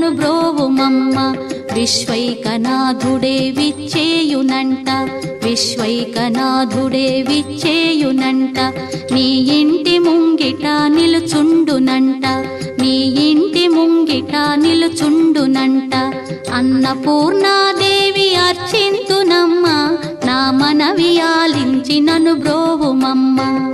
బ్రోవుమమ్మ. విశ్వైకనాథుడే విచ్చేయునంట, విశ్వైకనాథుడే విచ్చేయునంట. నీ ఇంటి ముంగిట నిలుచుండునంట, నీ ఇంటి ముంగిట నిలుచుండునంట. అన్నపూర్ణాదేవి అర్చింతునమ్మ, నా మనవి ఆలించి నన్ను బ్రోవుమమ్మ.